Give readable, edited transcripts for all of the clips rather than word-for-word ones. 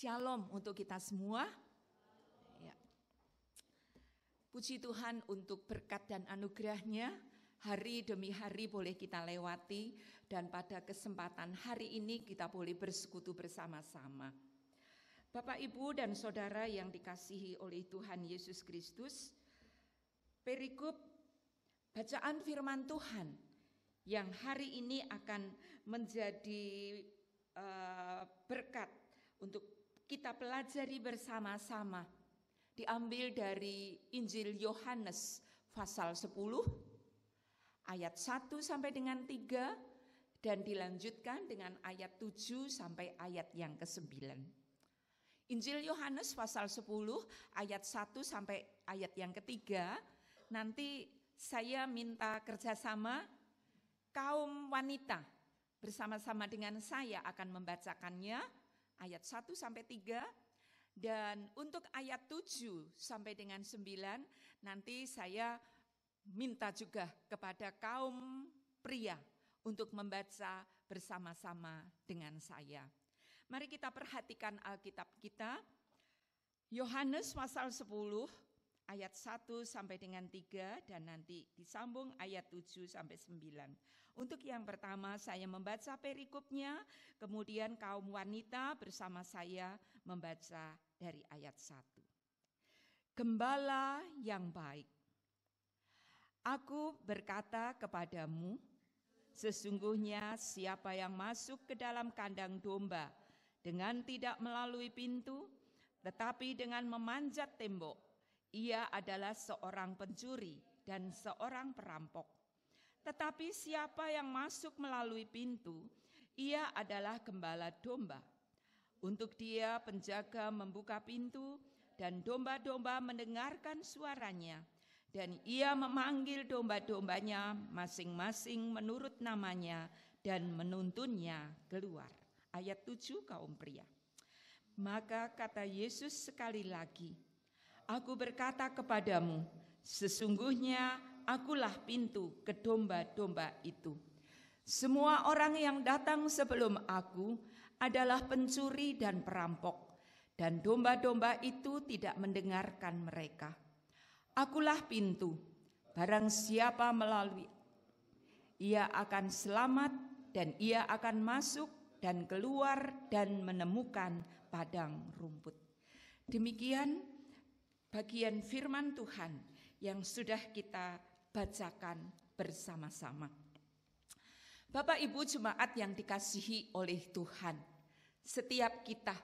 Shalom untuk kita semua. Ya. Puji Tuhan untuk berkat dan anugerahnya, hari demi hari boleh kita lewati, dan pada kesempatan hari ini kita boleh bersekutu bersama-sama. Bapak, Ibu, dan Saudara yang dikasihi oleh Tuhan Yesus Kristus, perikop bacaan firman Tuhan yang hari ini akan menjadi berkat untuk kita pelajari bersama-sama, diambil dari Injil Yohanes pasal 10 ayat 1 sampai dengan 3 dan dilanjutkan dengan ayat 7 sampai ayat yang ke-9. Injil Yohanes pasal 10 ayat 1 sampai ayat yang ketiga, nanti saya minta kerjasama kaum wanita bersama-sama dengan saya akan membacakannya ayat 1 sampai 3, dan untuk ayat 7 sampai dengan 9 nanti saya minta juga kepada kaum pria untuk membaca bersama-sama dengan saya. Mari kita perhatikan Alkitab kita, Yohanes pasal 10 ayat 1 sampai dengan 3 dan nanti disambung ayat 7 sampai 9. Untuk yang pertama saya membaca perikopnya, kemudian kaum wanita bersama saya membaca dari ayat 1. Gembala yang baik, aku berkata kepadamu, sesungguhnya siapa yang masuk ke dalam kandang domba dengan tidak melalui pintu, tetapi dengan memanjat tembok, ia adalah seorang pencuri dan seorang perampok. Tetapi siapa yang masuk melalui pintu, ia adalah gembala domba. Untuk dia penjaga membuka pintu dan domba-domba mendengarkan suaranya, dan ia memanggil domba-dombanya masing-masing menurut namanya dan menuntunnya keluar. Ayat 7 kaum pria. Maka kata Yesus sekali lagi, aku berkata kepadamu, sesungguhnya akulah pintu ke domba-domba itu. Semua orang yang datang sebelum aku adalah pencuri dan perampok, dan domba-domba itu tidak mendengarkan mereka. Akulah pintu, barang siapa melalui, ia akan selamat dan ia akan masuk dan keluar dan menemukan padang rumput. Demikian bagian firman Tuhan yang sudah kita bacakan bersama-sama. Bapak Ibu jemaat yang dikasihi oleh Tuhan, setiap kita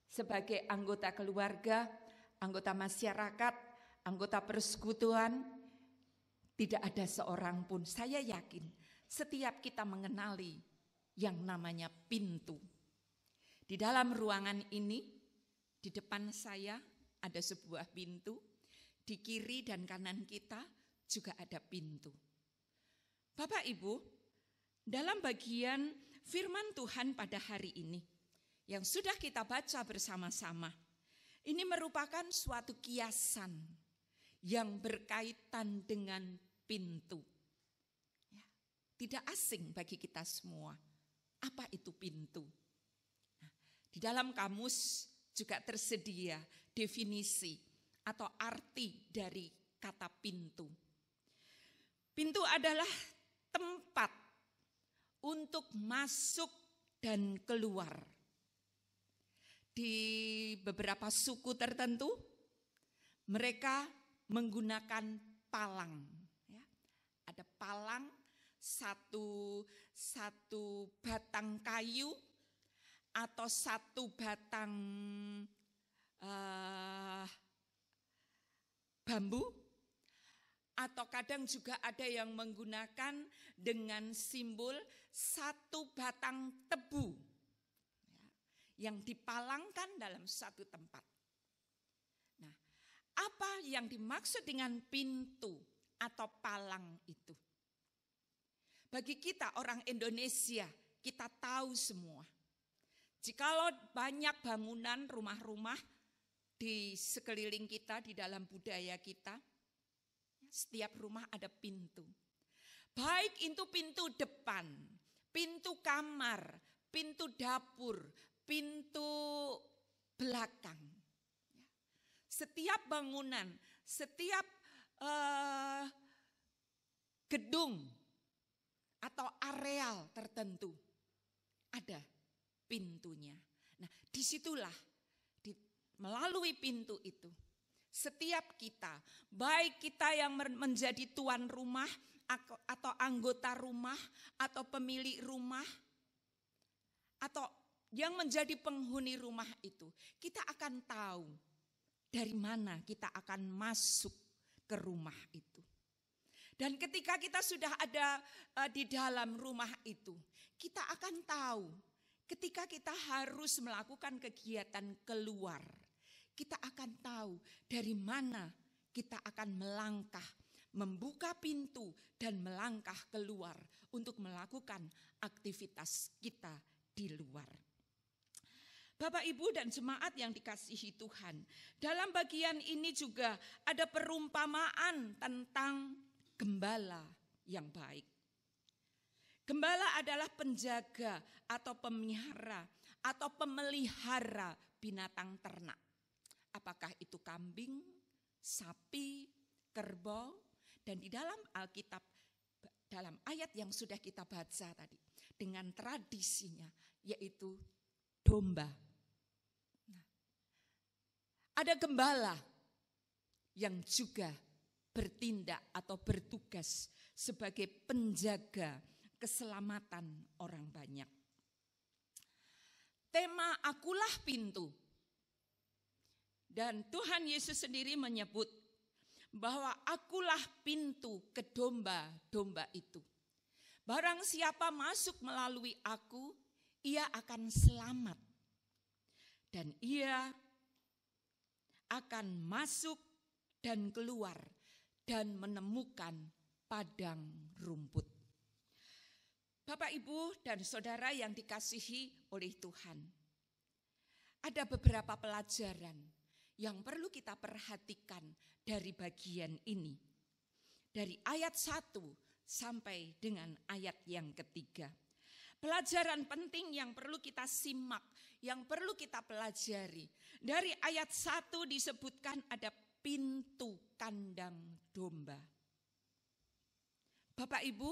sebagai anggota keluarga, anggota masyarakat, anggota persekutuan, tidak ada seorang pun, saya yakin setiap kita mengenali yang namanya pintu. Di dalam ruangan ini, di depan saya ada sebuah pintu, di kiri dan kanan kita juga ada pintu. Bapak Ibu, dalam bagian firman Tuhan pada hari ini yang sudah kita baca bersama-sama, ini merupakan suatu kiasan yang berkaitan dengan pintu. Ya, tidak asing bagi kita semua. Apa itu pintu? Nah, di dalam kamus juga tersedia definisi atau arti dari kata pintu. Pintu adalah tempat untuk masuk dan keluar. Di beberapa suku tertentu, mereka menggunakan palang. Ya, ada palang, satu batang kayu atau satu batang bambu, atau kadang juga ada yang menggunakan dengan simbol satu batang tebu yang dipalangkan dalam satu tempat. Nah, apa yang dimaksud dengan pintu atau palang itu? Bagi kita orang Indonesia, kita tahu semua. Jikalau banyak bangunan rumah-rumah di sekeliling kita, di dalam budaya kita, setiap rumah ada pintu. Baik itu pintu depan, pintu kamar, pintu dapur, pintu belakang. Setiap bangunan, setiap gedung atau areal tertentu ada pintunya. Nah, disitulah melalui pintu itu setiap kita, baik kita yang menjadi tuan rumah atau anggota rumah atau pemilik rumah atau yang menjadi penghuni rumah itu, kita akan tahu dari mana kita akan masuk ke rumah itu. Dan ketika kita sudah ada di dalam rumah itu, kita akan tahu ketika kita harus melakukan kegiatan keluar, kita akan tahu dari mana kita akan melangkah, membuka pintu dan melangkah keluar untuk melakukan aktivitas kita di luar. Bapak, Ibu, dan jemaat yang dikasihi Tuhan, dalam bagian ini juga ada perumpamaan tentang gembala yang baik. Gembala adalah penjaga atau pemelihara atau pemelihara binatang ternak. Apakah itu kambing, sapi, kerbau, dan di dalam Alkitab, dalam ayat yang sudah kita baca tadi, dengan tradisinya yaitu domba. Nah, ada gembala yang juga bertindak atau bertugas sebagai penjaga keselamatan orang banyak. Tema akulah pintu. Dan Tuhan Yesus sendiri menyebut bahwa akulah pintu ke domba-domba itu. Barang siapa masuk melalui aku, ia akan selamat. Dan ia akan masuk dan keluar dan menemukan padang rumput. Bapak, Ibu, dan saudara yang dikasihi oleh Tuhan, ada beberapa pelajaran yang perlu kita perhatikan dari bagian ini. Dari ayat 1 sampai dengan ayat yang ketiga. Pelajaran penting yang perlu kita simak, yang perlu kita pelajari. Dari ayat 1 disebutkan ada pintu kandang domba. Bapak, Ibu,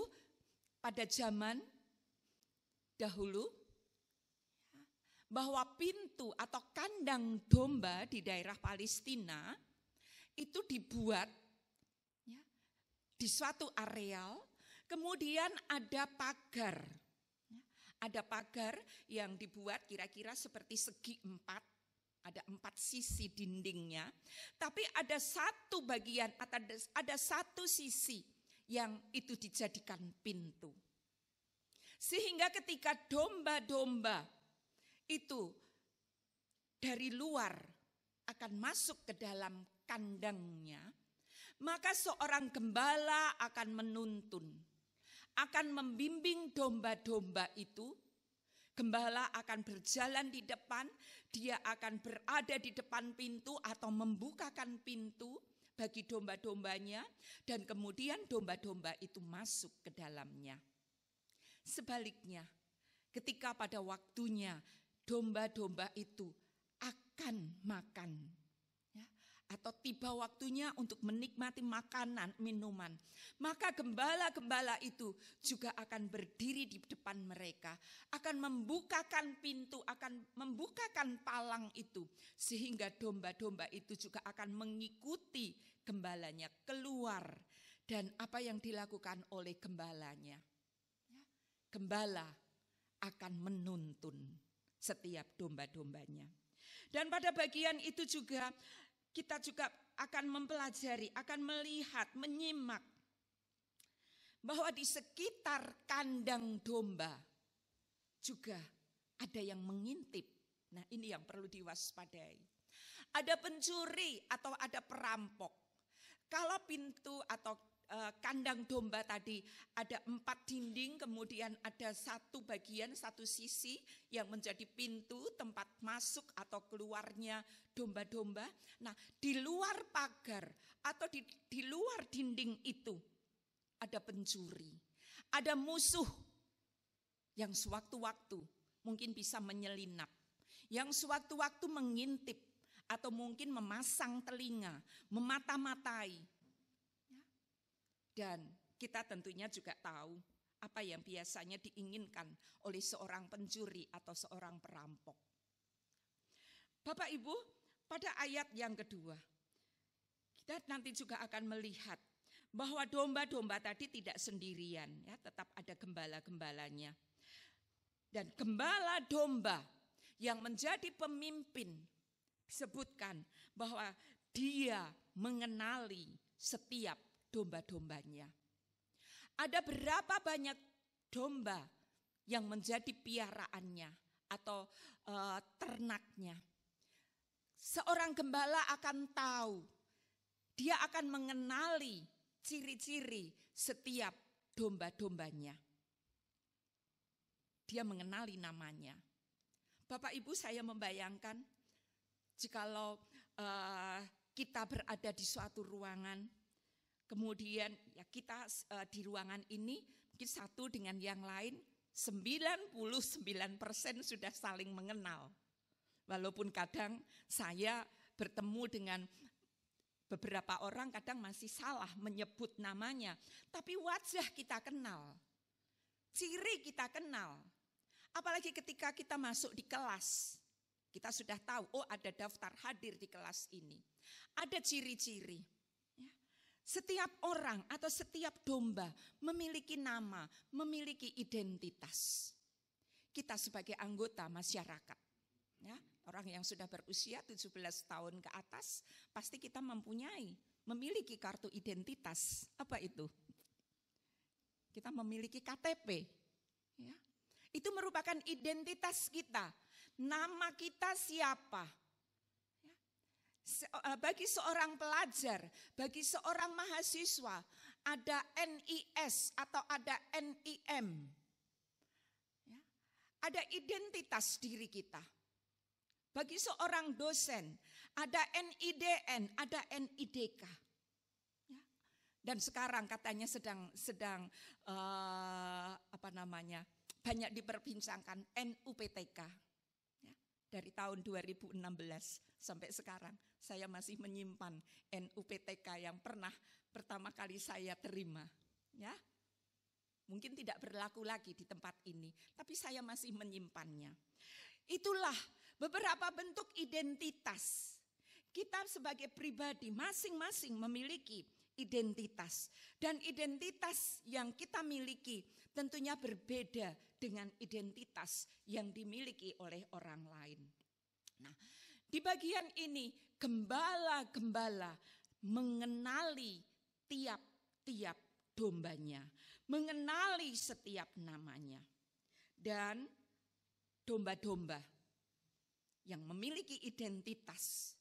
pada zaman dahulu, bahwa pintu atau kandang domba di daerah Palestina itu dibuat ya, di suatu areal, kemudian ada pagar. Ada pagar yang dibuat kira-kira seperti segi 4, ada 4 sisi dindingnya, tapi ada satu bagian, ada satu sisi yang itu dijadikan pintu. Sehingga ketika domba-domba itu dari luar akan masuk ke dalam kandangnya, maka seorang gembala akan menuntun, akan membimbing domba-domba itu. Gembala akan berjalan di depan, dia akan berada di depan pintu atau membukakan pintu bagi domba-dombanya, dan kemudian domba-domba itu masuk ke dalamnya. Sebaliknya, ketika pada waktunya domba-domba itu akan makan, ya, atau tiba waktunya untuk menikmati makanan, minuman, maka gembala-gembala itu juga akan berdiri di depan mereka, akan membukakan pintu, akan membukakan palang itu, sehingga domba-domba itu juga akan mengikuti gembalanya keluar. Dan apa yang dilakukan oleh gembalanya? Gembala akan menuntun setiap domba-dombanya. Dan pada bagian itu juga kita juga akan mempelajari, akan melihat, menyimak bahwa di sekitar kandang domba juga ada yang mengintip. Nah, ini yang perlu diwaspadai. Ada pencuri atau ada perampok. Kalau pintu atau kandang domba tadi ada 4 dinding, kemudian ada satu bagian, satu sisi yang menjadi pintu tempat masuk atau keluarnya domba-domba. Nah, di luar pagar atau di luar dinding itu ada pencuri, ada musuh yang sewaktu-waktu mungkin bisa menyelinap, yang sewaktu-waktu mengintip atau mungkin memasang telinga, memata-matai. Dan kita tentunya juga tahu apa yang biasanya diinginkan oleh seorang pencuri atau seorang perampok. Bapak Ibu, pada ayat yang kedua, kita nanti juga akan melihat bahwa domba-domba tadi tidak sendirian, ya, tetap ada gembala-gembalanya. Dan gembala domba yang menjadi pemimpin disebutkan bahwa dia mengenali setiap domba-dombanya. Ada berapa banyak domba yang menjadi piaraannya atau ternaknya. Seorang gembala akan tahu, dia akan mengenali ciri-ciri setiap domba-dombanya. Dia mengenali namanya. Bapak Ibu, saya membayangkan jikalau kita berada di suatu ruangan, kemudian ya kita di ruangan ini mungkin satu dengan yang lain 99% sudah saling mengenal. Walaupun kadang saya bertemu dengan beberapa orang kadang masih salah menyebut namanya, tapi wajah kita kenal, ciri kita kenal. Apalagi ketika kita masuk di kelas, kita sudah tahu, oh ada daftar hadir di kelas ini. Ada ciri-ciri. Setiap orang atau setiap domba memiliki nama, memiliki identitas. Kita sebagai anggota masyarakat, ya, orang yang sudah berusia 17 tahun ke atas, pasti kita memiliki kartu identitas. Apa itu? Kita memiliki KTP. Ya. Itu merupakan identitas kita. Nama kita siapa? Bagi seorang pelajar, bagi seorang mahasiswa, ada NIS atau ada NIM. Ada identitas diri kita. Bagi seorang dosen, ada NIDN, ada NIDK. Dan sekarang katanya sedang banyak diperbincangkan NUPTK. Dari tahun 2016 sampai sekarang saya masih menyimpan NUPTK yang pernah pertama kali saya terima. Ya, mungkin tidak berlaku lagi di tempat ini, tapi saya masih menyimpannya. Itulah beberapa bentuk identitas. Kita sebagai pribadi masing-masing memiliki identitas. Dan identitas yang kita miliki tentunya berbeda dengan identitas yang dimiliki oleh orang lain. Nah, di bagian ini gembala-gembala mengenali tiap-tiap dombanya, mengenali setiap namanya. Dan domba-domba yang memiliki identitas,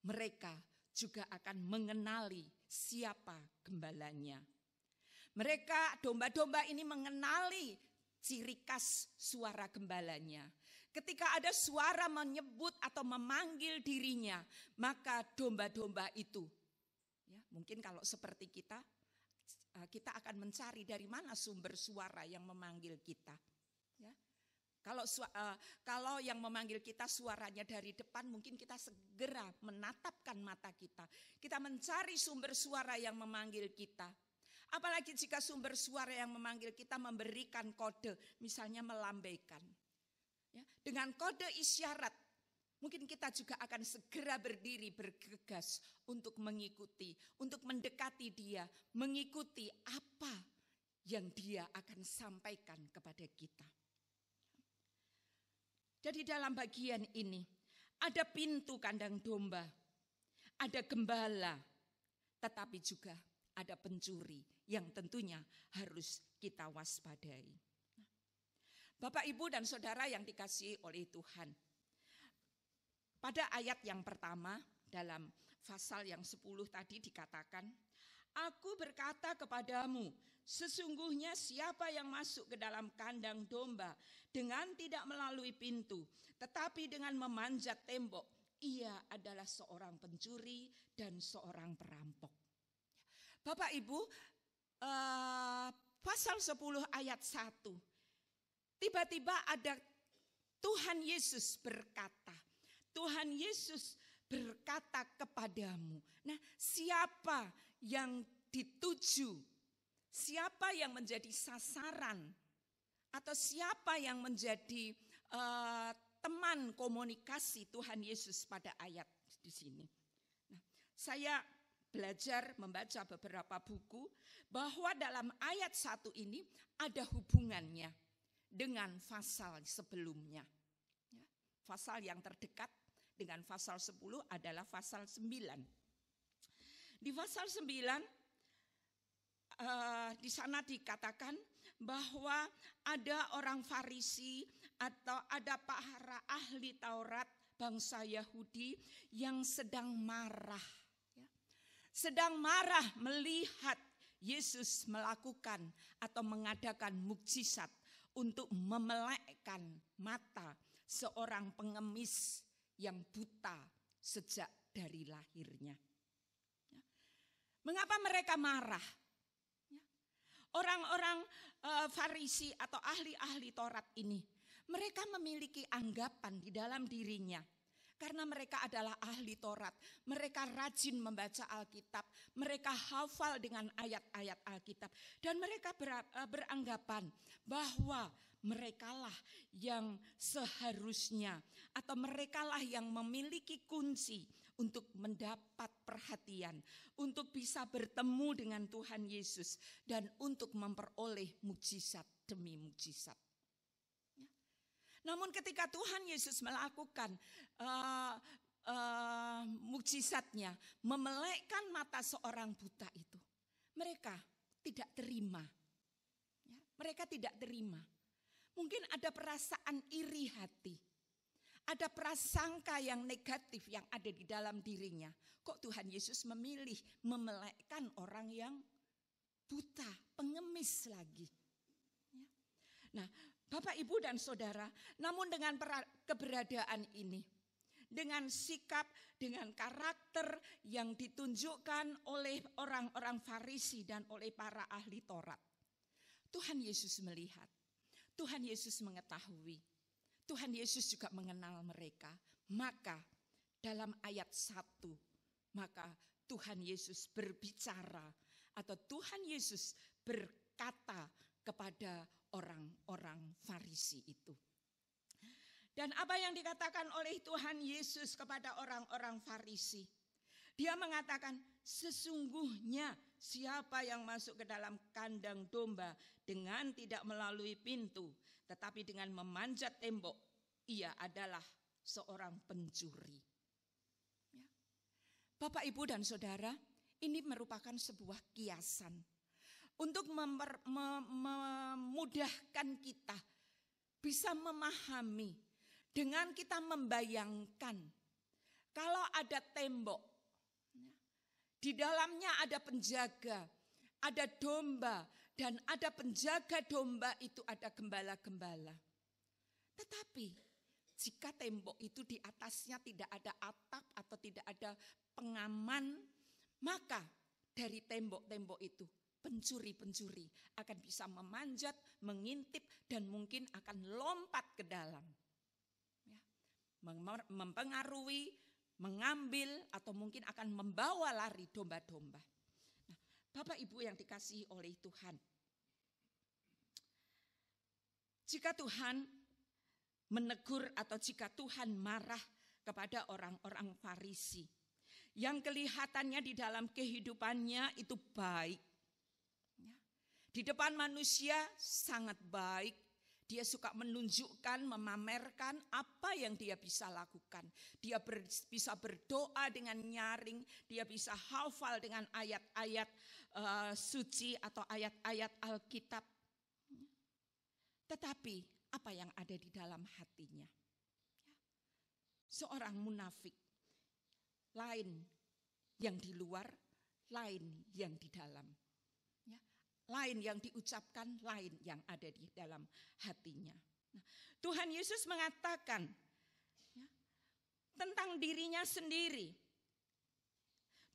mereka juga akan mengenali siapa gembalanya. Mereka, domba-domba ini mengenali ciri khas suara gembalanya. Ketika ada suara menyebut atau memanggil dirinya, maka domba-domba itu, ya, mungkin kalau seperti kita akan mencari dari mana sumber suara yang memanggil kita. Ya. Kalau yang memanggil kita suaranya dari depan, mungkin kita segera menatapkan mata kita. Kita mencari sumber suara yang memanggil kita. Apalagi jika sumber suara yang memanggil kita memberikan kode, misalnya melambaikan. Ya, dengan kode isyarat, mungkin kita juga akan segera berdiri bergegas untuk mengikuti, untuk mendekati dia, mengikuti apa yang dia akan sampaikan kepada kita. Jadi dalam bagian ini ada pintu kandang domba, ada gembala, tetapi juga ada pencuri yang tentunya harus kita waspadai. Bapak, Ibu, dan Saudara yang dikasihi oleh Tuhan. Pada ayat yang pertama dalam pasal yang 10 tadi dikatakan, Aku berkata kepadamu, sesungguhnya siapa yang masuk ke dalam kandang domba dengan tidak melalui pintu, tetapi dengan memanjat tembok, ia adalah seorang pencuri dan seorang perampok. Bapak, Ibu, pasal 10 ayat 1, tiba-tiba ada Tuhan Yesus berkata, Tuhan Yesus berkata kepadamu. Nah, siapa yang dituju? Siapa yang menjadi sasaran? Atau siapa yang menjadi teman komunikasi Tuhan Yesus pada ayat di sini? Nah, saya belajar membaca beberapa buku bahwa dalam ayat 1 ini ada hubungannya dengan pasal sebelumnya. Pasal yang terdekat dengan pasal 10 adalah pasal 9. Di pasal 9 di sana dikatakan bahwa ada orang Farisi atau ada para ahli Taurat bangsa Yahudi yang sedang marah. Sedang marah melihat Yesus melakukan atau mengadakan mukjizat untuk memelekkan mata seorang pengemis yang buta sejak dari lahirnya. Mengapa mereka marah? Orang-orang Farisi atau ahli-ahli Taurat ini, mereka memiliki anggapan di dalam dirinya. Karena mereka adalah ahli Taurat, mereka rajin membaca Alkitab, mereka hafal dengan ayat-ayat Alkitab. Dan mereka beranggapan bahwa merekalah yang seharusnya atau merekalah yang memiliki kunci untuk mendapat perhatian, untuk bisa bertemu dengan Tuhan Yesus dan untuk memperoleh mukjizat demi mukjizat. Namun ketika Tuhan Yesus melakukan mukjizatnya, memelekkan mata seorang buta itu, mereka tidak terima. Mereka tidak terima. Mungkin ada perasaan iri hati. Ada prasangka yang negatif yang ada di dalam dirinya. Kok Tuhan Yesus memilih memelekkan orang yang buta, pengemis lagi. Nah, Bapak, Ibu, dan Saudara, namun dengan keberadaan ini, dengan sikap, dengan karakter yang ditunjukkan oleh orang-orang Farisi dan oleh para ahli Taurat, Tuhan Yesus melihat, Tuhan Yesus mengetahui, Tuhan Yesus juga mengenal mereka. Maka dalam ayat 1, maka Tuhan Yesus berbicara atau Tuhan Yesus berkata kepada orang-orang Farisi itu. Dan apa yang dikatakan oleh Tuhan Yesus kepada orang-orang Farisi? Dia mengatakan, sesungguhnya siapa yang masuk ke dalam kandang domba dengan tidak melalui pintu, tetapi dengan memanjat tembok, ia adalah seorang pencuri. Ya. Bapak, Ibu, dan Saudara, ini merupakan sebuah kiasan untuk memudahkan kita bisa memahami dengan kita membayangkan kalau ada tembok, di dalamnya ada penjaga, ada domba, dan ada penjaga domba itu ada gembala-gembala. Tetapi jika tembok itu di atasnya tidak ada atap atau tidak ada pengaman, maka dari tembok-tembok itu pencuri-pencuri akan bisa memanjat, mengintip, dan mungkin akan lompat ke dalam. Ya. Mempengaruhi, mengambil, atau mungkin akan membawa lari domba-domba. Nah, Bapak, Ibu yang dikasihi oleh Tuhan, jika Tuhan menegur atau jika Tuhan marah kepada orang-orang Farisi yang kelihatannya di dalam kehidupannya itu baik, di depan manusia sangat baik, dia suka menunjukkan, memamerkan apa yang dia bisa lakukan. Dia bisa berdoa dengan nyaring, dia bisa hafal dengan ayat-ayat suci atau ayat-ayat Alkitab. Tetapi apa yang ada di dalam hatinya? Seorang munafik, lain yang di luar, lain yang di dalam. Lain yang diucapkan, lain yang ada di dalam hatinya. Nah, Tuhan Yesus mengatakan tentang dirinya sendiri.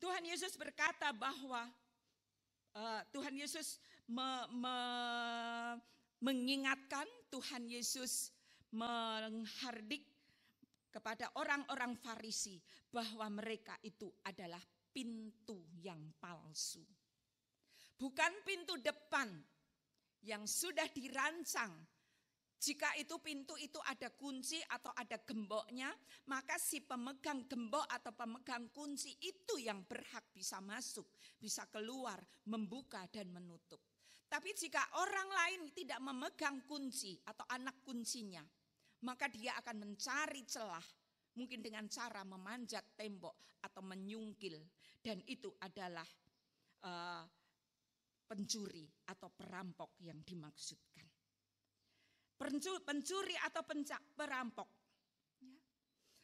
Tuhan Yesus berkata bahwa Tuhan Yesus mengingatkan, Tuhan Yesus menghardik kepada orang-orang Farisi bahwa mereka itu adalah pintu yang palsu. Bukan pintu depan yang sudah dirancang. Jika itu pintu itu ada kunci atau ada gemboknya, maka si pemegang gembok atau pemegang kunci itu yang berhak bisa masuk, bisa keluar, membuka dan menutup. Tapi jika orang lain tidak memegang kunci atau anak kuncinya, maka dia akan mencari celah, mungkin dengan cara memanjat tembok atau menyungkil. Dan itu adalah pencuri atau perampok yang dimaksudkan. Pencuri atau perampok.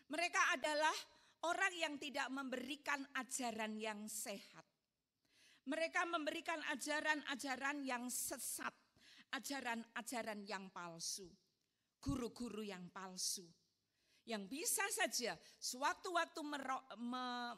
Mereka adalah orang yang tidak memberikan ajaran yang sehat. Mereka memberikan ajaran-ajaran yang sesat, ajaran-ajaran yang palsu. Guru-guru yang palsu, yang bisa saja sewaktu-waktu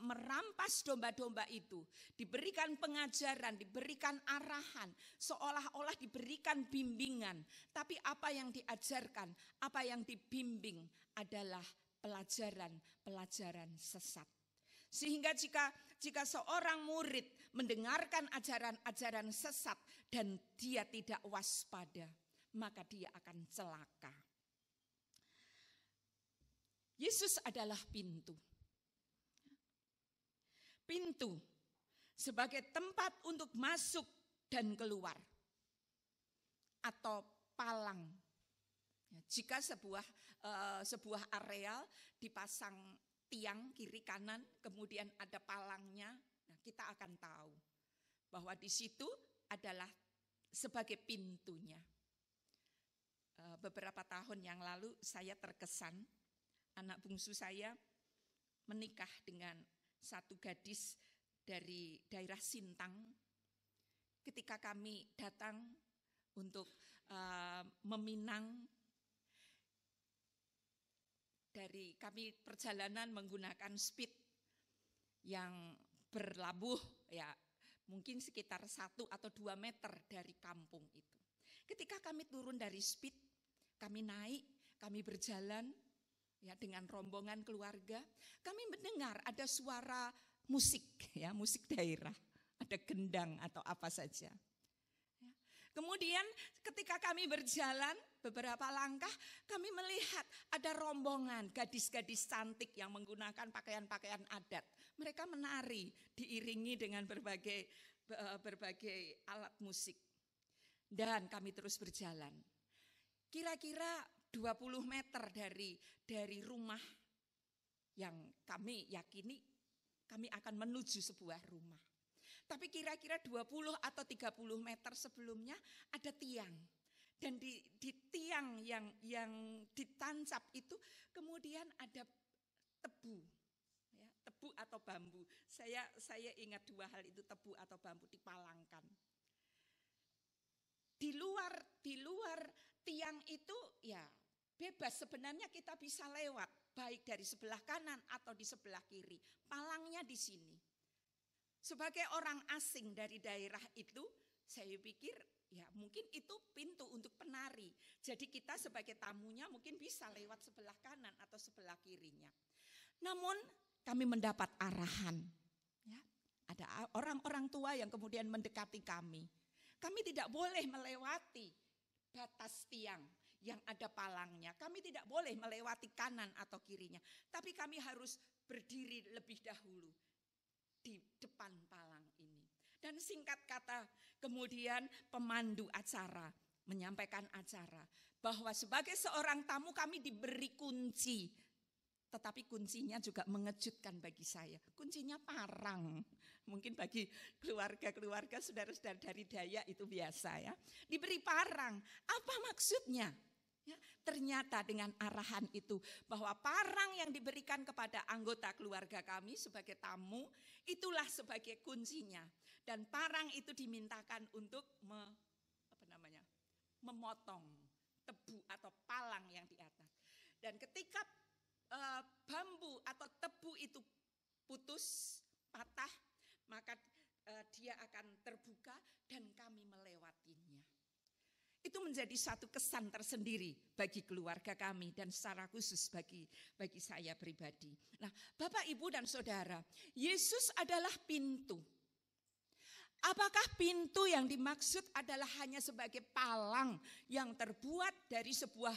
merampas domba-domba itu, diberikan pengajaran, diberikan arahan, seolah-olah diberikan bimbingan. Tapi apa yang diajarkan, apa yang dibimbing adalah pelajaran-pelajaran sesat. Sehingga jika seorang murid mendengarkan ajaran-ajaran sesat dan dia tidak waspada, maka dia akan celaka. Yesus adalah pintu. Pintu sebagai tempat untuk masuk dan keluar. Atau palang. Jika sebuah areal dipasang tiang kiri kanan, kemudian ada palangnya, nah kita akan tahu bahwa di situ adalah sebagai pintunya. Beberapa tahun yang lalu saya terkesan, anak bungsu saya menikah dengan satu gadis dari daerah Sintang. Ketika kami datang untuk meminang, kami perjalanan menggunakan speed yang berlabuh ya mungkin sekitar 1 atau 2 meter dari kampung itu. Ketika kami turun dari speed, kami naik, kami berjalan ya dengan rombongan keluarga, kami mendengar ada suara musik ya, musik daerah, ada gendang atau apa saja. Ya. Kemudian ketika kami berjalan beberapa langkah, kami melihat ada rombongan gadis-gadis cantik yang menggunakan pakaian-pakaian adat. Mereka menari diiringi dengan berbagai alat musik. Dan kami terus berjalan. Kira-kira 20 meter dari rumah yang kami yakini kami akan menuju sebuah rumah. Tapi kira-kira 20 atau 30 meter sebelumnya ada tiang. Dan di tiang yang ditancap itu kemudian ada tebu. Ya, tebu atau bambu. Saya ingat 2 hal itu, tebu atau bambu dipalangkan. Di luar tiang itu ya bebas, sebenarnya kita bisa lewat baik dari sebelah kanan atau di sebelah kiri. Palangnya di sini. Sebagai orang asing dari daerah itu, saya pikir ya mungkin itu pintu untuk penari. Jadi kita sebagai tamunya mungkin bisa lewat sebelah kanan atau sebelah kirinya. Namun kami mendapat arahan. Ya, ada orang-orang tua yang kemudian mendekati kami. Kami tidak boleh melewati batas tiang yang ada palangnya. Kami tidak boleh melewati kanan atau kirinya. Tapi kami harus berdiri lebih dahulu di depan palang ini. Dan singkat kata, kemudian pemandu acara menyampaikan acara bahwa sebagai seorang tamu kami diberi kunci. Tetapi kuncinya juga mengejutkan bagi saya. Kuncinya parang. Mungkin bagi keluarga-keluarga, saudara-saudara dari Dayak itu biasa ya. Diberi parang. Apa maksudnya? Ya, ternyata dengan arahan itu bahwa parang yang diberikan kepada anggota keluarga kami sebagai tamu itulah sebagai kuncinya. Dan parang itu dimintakan untuk memotong tebu atau palang yang di atas. Dan ketika bambu atau tebu itu putus, patah, maka dia akan terbuka dan kami melewatinya. Itu menjadi satu kesan tersendiri bagi keluarga kami dan secara khusus bagi saya pribadi. Nah, Bapak, Ibu, dan Saudara, Yesus adalah pintu. Apakah pintu yang dimaksud adalah hanya sebagai palang yang terbuat dari sebuah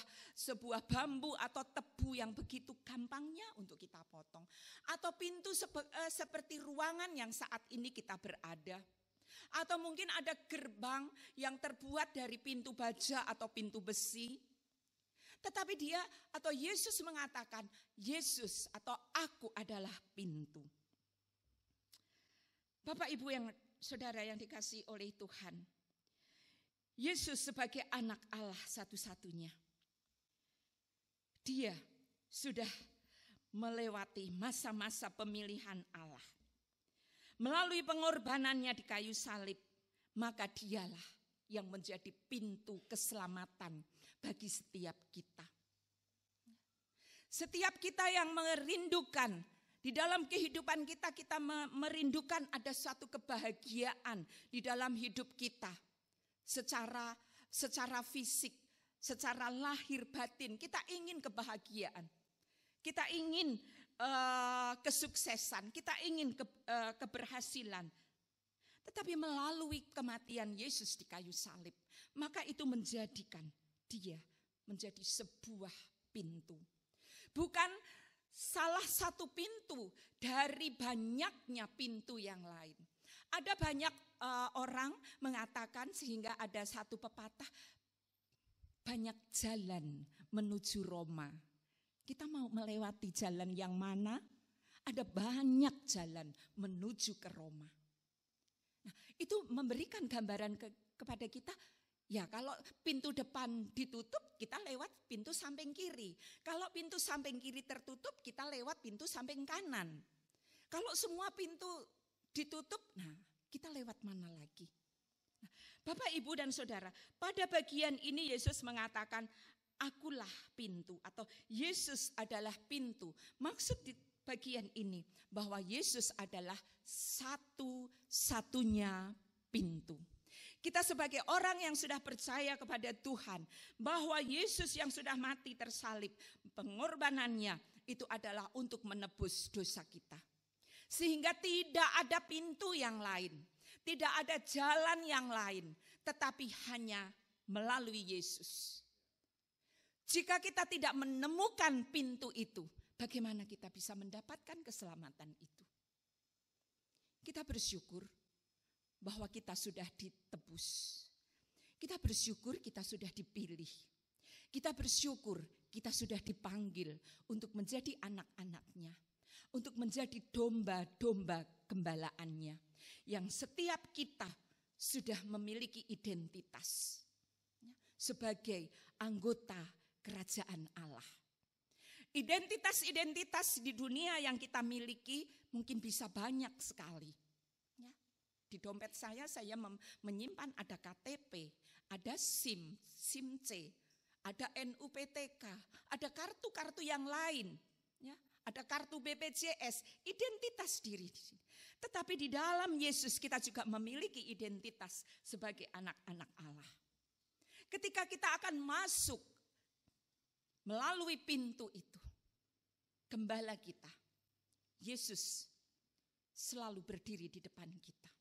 bambu atau tebu yang begitu gampangnya untuk kita potong? Atau pintu seperti ruangan yang saat ini kita berada? Atau mungkin ada gerbang yang terbuat dari pintu baja atau pintu besi? Tetapi dia atau Yesus mengatakan, Yesus atau aku adalah pintu. Bapak, Ibu, yang Saudara yang dikasihi oleh Tuhan, Yesus sebagai anak Allah satu-satunya, dia sudah melewati masa-masa pemilihan Allah. Melalui pengorbanannya di kayu salib, maka dialah yang menjadi pintu keselamatan bagi setiap kita. Setiap kita yang merindukan, di dalam kehidupan kita merindukan ada suatu kebahagiaan di dalam hidup kita. Secara fisik, secara lahir batin, kita ingin kebahagiaan. Kita ingin kesuksesan, kita ingin keberhasilan. Tetapi melalui kematian Yesus di kayu salib, maka itu menjadikan dia menjadi sebuah pintu. Bukan salah satu pintu dari banyaknya pintu yang lain. Ada banyak orang mengatakan, sehingga ada satu pepatah, banyak jalan menuju Roma. Kita mau melewati jalan yang mana? Ada banyak jalan menuju ke Roma. Nah, itu memberikan gambaran kepada kita. Ya, kalau pintu depan ditutup, kita lewat pintu samping kiri. Kalau pintu samping kiri tertutup, kita lewat pintu samping kanan. Kalau semua pintu ditutup, nah kita lewat mana lagi? Nah, Bapak, Ibu, dan Saudara, pada bagian ini Yesus mengatakan, akulah pintu, atau Yesus adalah pintu. Maksud di bagian ini bahwa Yesus adalah satu-satunya pintu. Kita sebagai orang yang sudah percaya kepada Tuhan, bahwa Yesus yang sudah mati tersalib, pengorbanannya itu adalah untuk menebus dosa kita. Sehingga tidak ada pintu yang lain, tidak ada jalan yang lain, tetapi hanya melalui Yesus. Jika kita tidak menemukan pintu itu, bagaimana kita bisa mendapatkan keselamatan itu? Kita bersyukur bahwa kita sudah ditebus. Kita bersyukur kita sudah dipilih. Kita bersyukur kita sudah dipanggil untuk menjadi anak-anaknya. Untuk menjadi domba-domba gembalaannya. Yang setiap kita sudah memiliki identitas sebagai anggota kerajaan Allah. Identitas-identitas di dunia yang kita miliki mungkin bisa banyak sekali. Di dompet saya menyimpan ada KTP, ada SIM C, ada NUPTK, ada kartu-kartu yang lain, ya, ada kartu BPJS, identitas diri. Tetapi di dalam Yesus kita juga memiliki identitas sebagai anak-anak Allah. Ketika kita akan masuk melalui pintu itu, gembala kita, Yesus selalu berdiri di depan kita.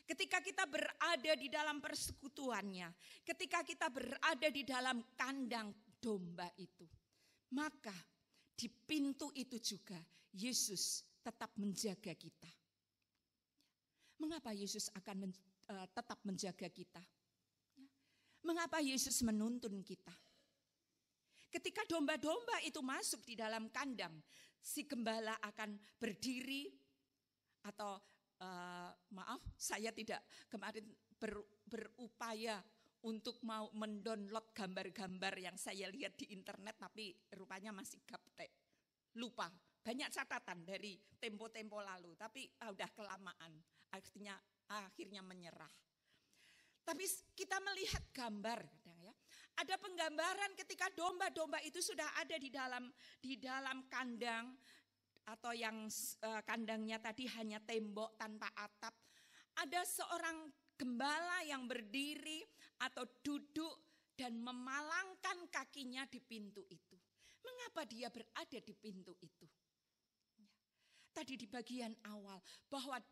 Ketika kita berada di dalam persekutuannya, ketika kita berada di dalam kandang domba itu, maka di pintu itu juga Yesus tetap menjaga kita. Mengapa Yesus akan tetap menjaga kita? Mengapa Yesus menuntun kita? Ketika domba-domba itu masuk di dalam kandang, si gembala akan berdiri atau saya tidak kemarin berupaya untuk mau mendownload gambar-gambar yang saya lihat di internet, tapi rupanya masih gaptek. Lupa, banyak catatan dari tempo-tempo lalu, tapi udah kelamaan, akhirnya menyerah. Tapi kita melihat gambar, ya. Ada penggambaran ketika domba-domba itu sudah ada di dalam kandang, atau yang kandangnya tadi hanya tembok tanpa atap. Ada seorang gembala yang berdiri atau duduk dan memalangkan kakinya di pintu itu. Mengapa dia berada di pintu itu? Tadi di bagian awal bahwa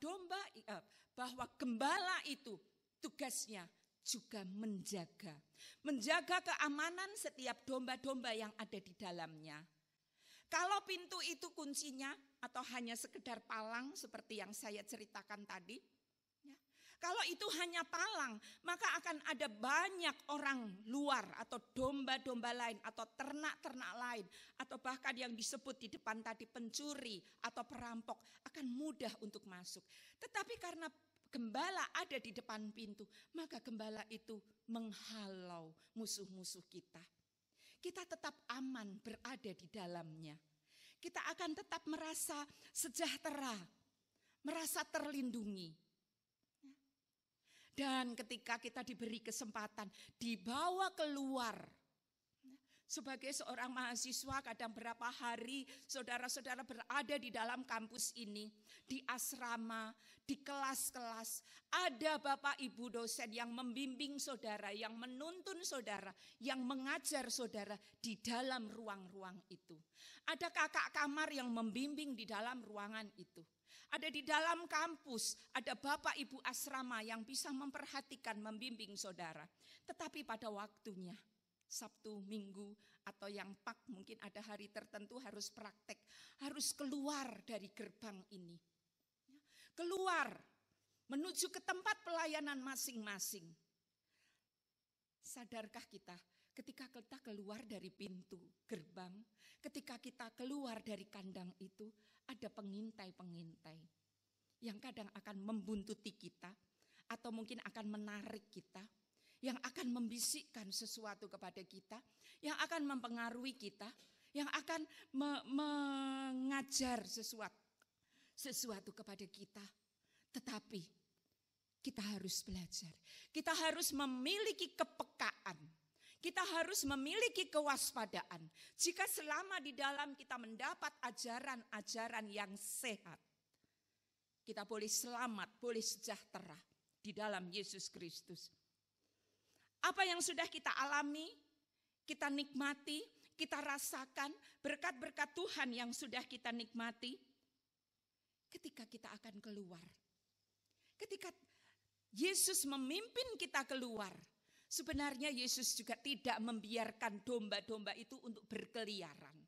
bahwa gembala itu tugasnya juga menjaga keamanan setiap domba-domba yang ada di dalamnya. Kalau pintu itu kuncinya atau hanya sekedar palang seperti yang saya ceritakan tadi, ya, kalau itu hanya palang, maka akan ada banyak orang luar atau domba-domba lain atau ternak-ternak lain atau bahkan yang disebut di depan tadi pencuri atau perampok akan mudah untuk masuk. Tetapi karena gembala ada di depan pintu, maka gembala itu menghalau musuh-musuh kita. Kita tetap aman berada di dalamnya. Kita akan tetap merasa sejahtera, merasa terlindungi. Dan ketika kita diberi kesempatan, dibawa keluar. Sebagai seorang mahasiswa, kadang berapa hari saudara-saudara berada di dalam kampus ini, di asrama, di kelas-kelas. Ada Bapak Ibu dosen yang membimbing saudara, yang menuntun saudara, yang mengajar saudara di dalam ruang-ruang itu. Ada kakak kamar yang membimbing di dalam ruangan itu. Ada di dalam kampus, ada Bapak Ibu asrama yang bisa memperhatikan, membimbing saudara. Tetapi pada waktunya, Sabtu, Minggu, atau yang mungkin ada hari tertentu harus praktek, harus keluar dari gerbang ini. Keluar, menuju ke tempat pelayanan masing-masing. Sadarkah kita ketika kita keluar dari pintu gerbang, ketika kita keluar dari kandang itu, ada pengintai-pengintai yang kadang akan membuntuti kita, atau mungkin akan menarik kita, yang akan membisikkan sesuatu kepada kita, yang akan mempengaruhi kita, yang akan mengajar sesuatu kepada kita. Tetapi kita harus belajar, kita harus memiliki kepekaan, kita harus memiliki kewaspadaan. Jika selama di dalam kita mendapat ajaran-ajaran yang sehat, kita boleh selamat, boleh sejahtera di dalam Yesus Kristus. Apa yang sudah kita alami, kita nikmati, kita rasakan, berkat-berkat Tuhan yang sudah kita nikmati, ketika kita akan keluar. Ketika Yesus memimpin kita keluar, sebenarnya Yesus juga tidak membiarkan domba-domba itu untuk berkeliaran.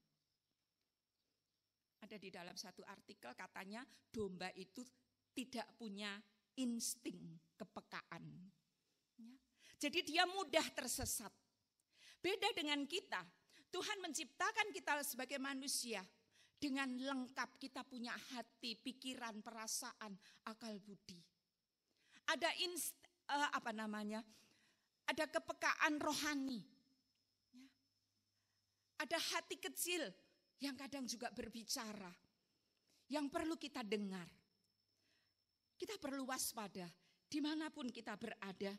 Ada di dalam satu artikel katanya domba itu tidak punya insting kepekaan. Jadi dia mudah tersesat. Beda dengan kita, Tuhan menciptakan kita sebagai manusia dengan lengkap. Kita punya hati, pikiran, perasaan, akal budi. Ada ada kepekaan rohani. Ada hati kecil yang kadang juga berbicara, yang perlu kita dengar. Kita perlu waspada dimanapun kita berada.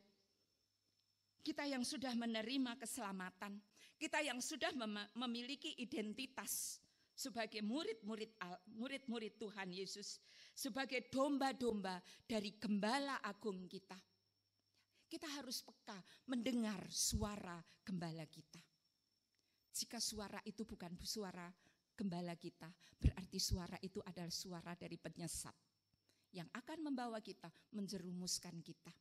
Kita yang sudah menerima keselamatan, kita yang sudah memiliki identitas sebagai murid-murid Tuhan Yesus, sebagai domba-domba dari Gembala Agung kita. Kita harus peka mendengar suara gembala kita. Jika suara itu bukan suara gembala kita, berarti suara itu adalah suara dari penyesat yang akan membawa kita, menjerumuskan kita.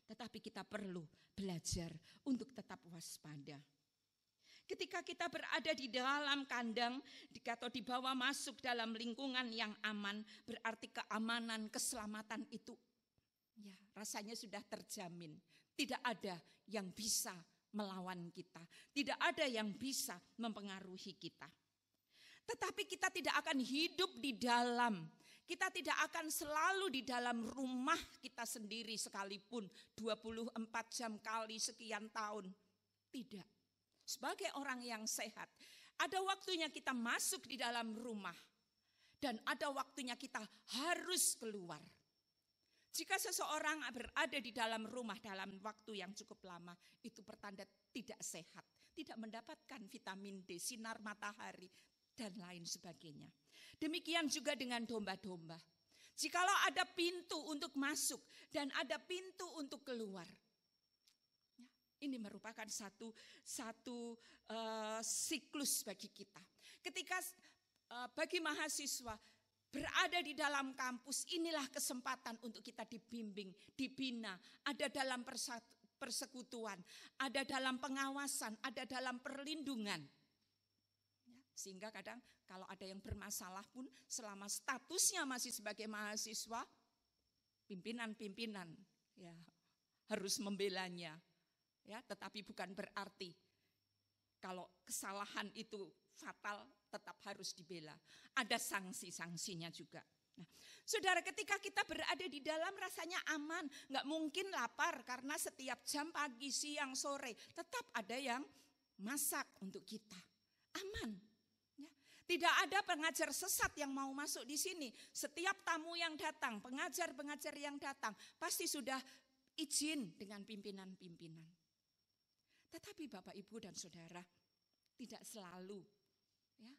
Tetapi kita perlu belajar untuk tetap waspada. Ketika kita berada di dalam kandang atau dibawa masuk dalam lingkungan yang aman, berarti keamanan, keselamatan itu ya rasanya sudah terjamin. Tidak ada yang bisa melawan kita, tidak ada yang bisa mempengaruhi kita. Tetapi kita tidak akan hidup di dalam, kita tidak akan selalu di dalam rumah kita sendiri sekalipun 24 jam kali sekian tahun. Tidak. Sebagai orang yang sehat, ada waktunya kita masuk di dalam rumah dan ada waktunya kita harus keluar. Jika seseorang berada di dalam rumah dalam waktu yang cukup lama, itu pertanda tidak sehat, tidak mendapatkan vitamin D, sinar matahari, dan lain sebagainya. Demikian juga dengan domba-domba. Jikalau ada pintu untuk masuk dan ada pintu untuk keluar, Ini merupakan satu siklus bagi kita. Ketika bagi mahasiswa berada di dalam kampus, inilah kesempatan untuk kita dibimbing, dibina, ada dalam persekutuan, ada dalam pengawasan, ada dalam perlindungan. Sehingga kadang kalau ada yang bermasalah pun selama statusnya masih sebagai mahasiswa, pimpinan ya harus membelanya. Ya, tetapi bukan berarti kalau kesalahan itu fatal tetap harus dibela. Ada sanksi-sanksinya juga. Nah, saudara, ketika kita berada di dalam rasanya aman, nggak mungkin lapar karena setiap jam pagi, siang, sore tetap ada yang masak untuk kita. Aman. Ya. Tidak ada pengajar sesat yang mau masuk di sini. Setiap tamu yang datang, pengajar-pengajar yang datang pasti sudah izin dengan pimpinan-pimpinan. Tetapi Bapak, Ibu, dan Saudara, tidak selalu. Ya.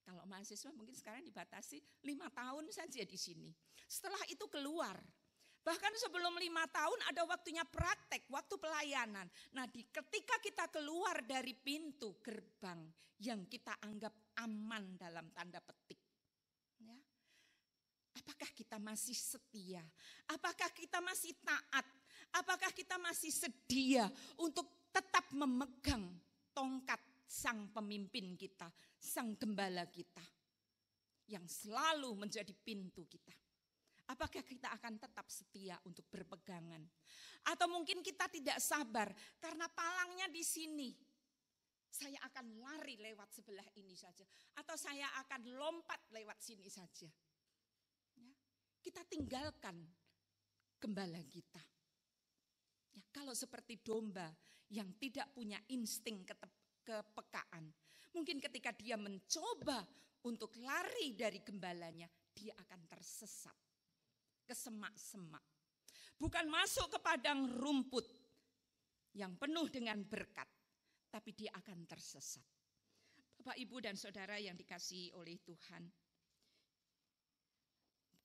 Kalau mahasiswa mungkin sekarang dibatasi 5 tahun saja di sini. Setelah itu keluar. Bahkan sebelum 5 tahun ada waktunya praktek, waktu pelayanan. Nah, ketika kita keluar dari pintu gerbang yang kita anggap aman dalam tanda petik. Ya. Apakah kita masih setia? Apakah kita masih taat? Apakah kita masih sedia untuk tetap memegang tongkat sang pemimpin kita, sang gembala kita, yang selalu menjadi pintu kita? Apakah kita akan tetap setia untuk berpegangan? Atau mungkin kita tidak sabar karena palangnya di sini. Saya akan lari lewat sebelah ini saja. Atau saya akan lompat lewat sini saja. Ya, kita tinggalkan gembala kita. Ya, kalau seperti domba yang tidak punya insting kepekaan, mungkin ketika dia mencoba untuk lari dari gembalanya, dia akan tersesat ke semak-semak. Bukan masuk ke padang rumput yang penuh dengan berkat, tapi dia akan tersesat. Bapak, Ibu, dan Saudara yang dikasihi oleh Tuhan,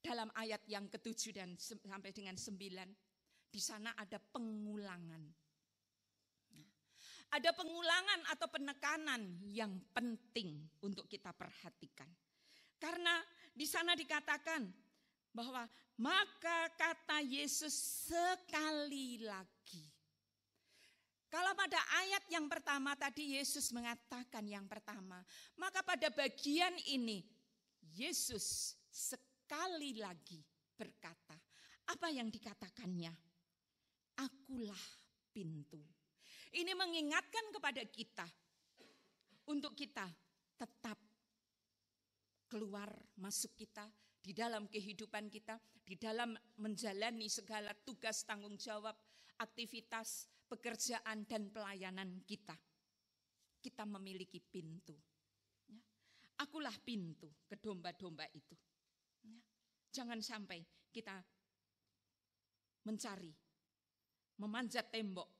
dalam ayat yang ke-7 dan sampai dengan 9, di sana ada pengulangan. Ada pengulangan atau penekanan yang penting untuk kita perhatikan. Karena di sana dikatakan bahwa maka kata Yesus sekali lagi. Kalau pada ayat yang pertama tadi Yesus mengatakan yang pertama, maka pada bagian ini Yesus sekali lagi berkata, apa yang dikatakannya? Akulah pintu. Ini mengingatkan kepada kita untuk kita tetap keluar masuk kita di dalam kehidupan kita, di dalam menjalani segala tugas, tanggung jawab, aktivitas, pekerjaan dan pelayanan kita. Kita memiliki pintu. Akulah pintu ke domba-domba itu. Jangan sampai kita mencari, memanjat tembok,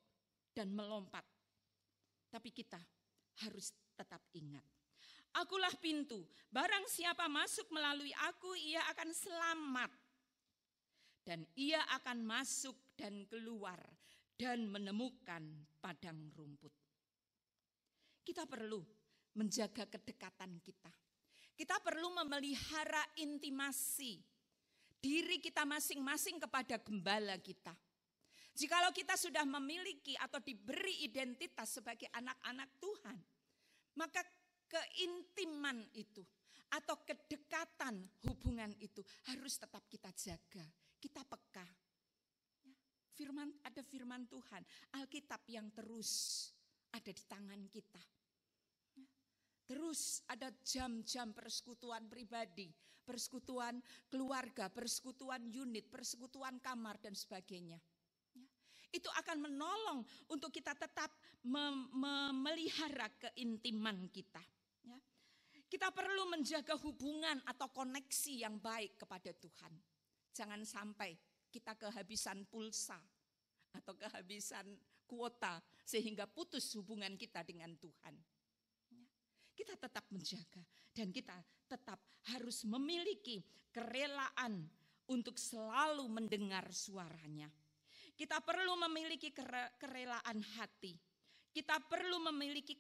dan melompat. Tapi kita harus tetap ingat. Akulah pintu, barang siapa masuk melalui aku, ia akan selamat. Dan ia akan masuk dan keluar dan menemukan padang rumput. Kita perlu menjaga kedekatan kita. Kita perlu memelihara intimasi diri kita masing-masing kepada gembala kita. Jikalau kita sudah memiliki atau diberi identitas sebagai anak-anak Tuhan, maka keintiman itu atau kedekatan hubungan itu harus tetap kita jaga, kita peka. Ada firman Tuhan, Alkitab yang terus ada di tangan kita. Terus ada jam-jam persekutuan pribadi, persekutuan keluarga, persekutuan unit, persekutuan kamar dan sebagainya. Itu akan menolong untuk kita tetap memelihara keintiman kita. Kita perlu menjaga hubungan atau koneksi yang baik kepada Tuhan. Jangan sampai kita kehabisan pulsa atau kehabisan kuota sehingga putus hubungan kita dengan Tuhan. Kita tetap menjaga dan kita tetap harus memiliki kerelaan untuk selalu mendengar suaranya. Kita perlu memiliki kerelaan hati. Kita perlu memiliki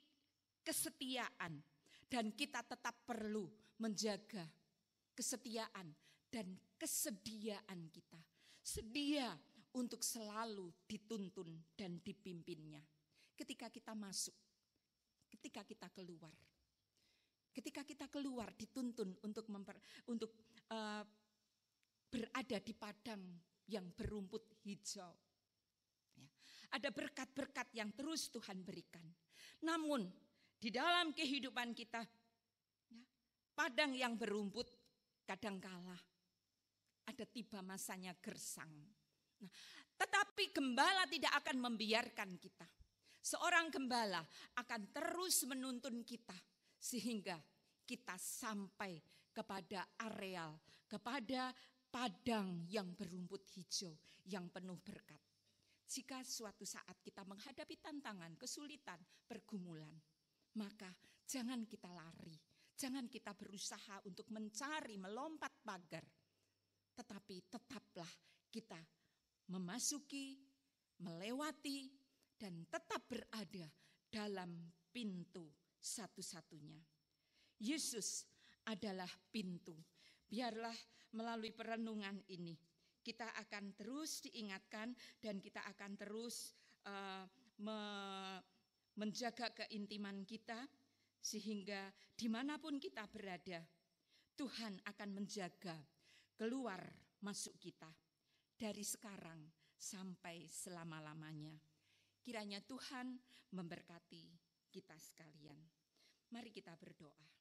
kesetiaan. Dan kita tetap perlu menjaga kesetiaan dan kesediaan kita. Sedia untuk selalu dituntun dan dipimpinnya. Ketika kita masuk, ketika kita keluar. Ketika kita keluar dituntun untuk berada di padang yang berumput hijau. Ya. Ada berkat-berkat yang terus Tuhan berikan. Namun di dalam kehidupan kita, ya, padang yang berumput kadangkala ada tiba masanya gersang. Nah, tetapi gembala tidak akan membiarkan kita. Seorang gembala akan terus menuntun kita sehingga kita sampai kepada areal, kepada padang yang berumput hijau, yang penuh berkat. Jika suatu saat kita menghadapi tantangan, kesulitan, pergumulan, maka jangan kita lari, jangan kita berusaha untuk mencari, melompat pagar. Tetapi tetaplah kita memasuki, melewati, dan tetap berada dalam pintu satu-satunya. Yesus adalah pintu. Biarlah melalui perenungan ini kita akan terus diingatkan dan kita akan terus menjaga keintiman kita sehingga dimanapun kita berada, Tuhan akan menjaga keluar masuk kita dari sekarang sampai selama-lamanya. Kiranya Tuhan memberkati kita sekalian. Mari kita berdoa.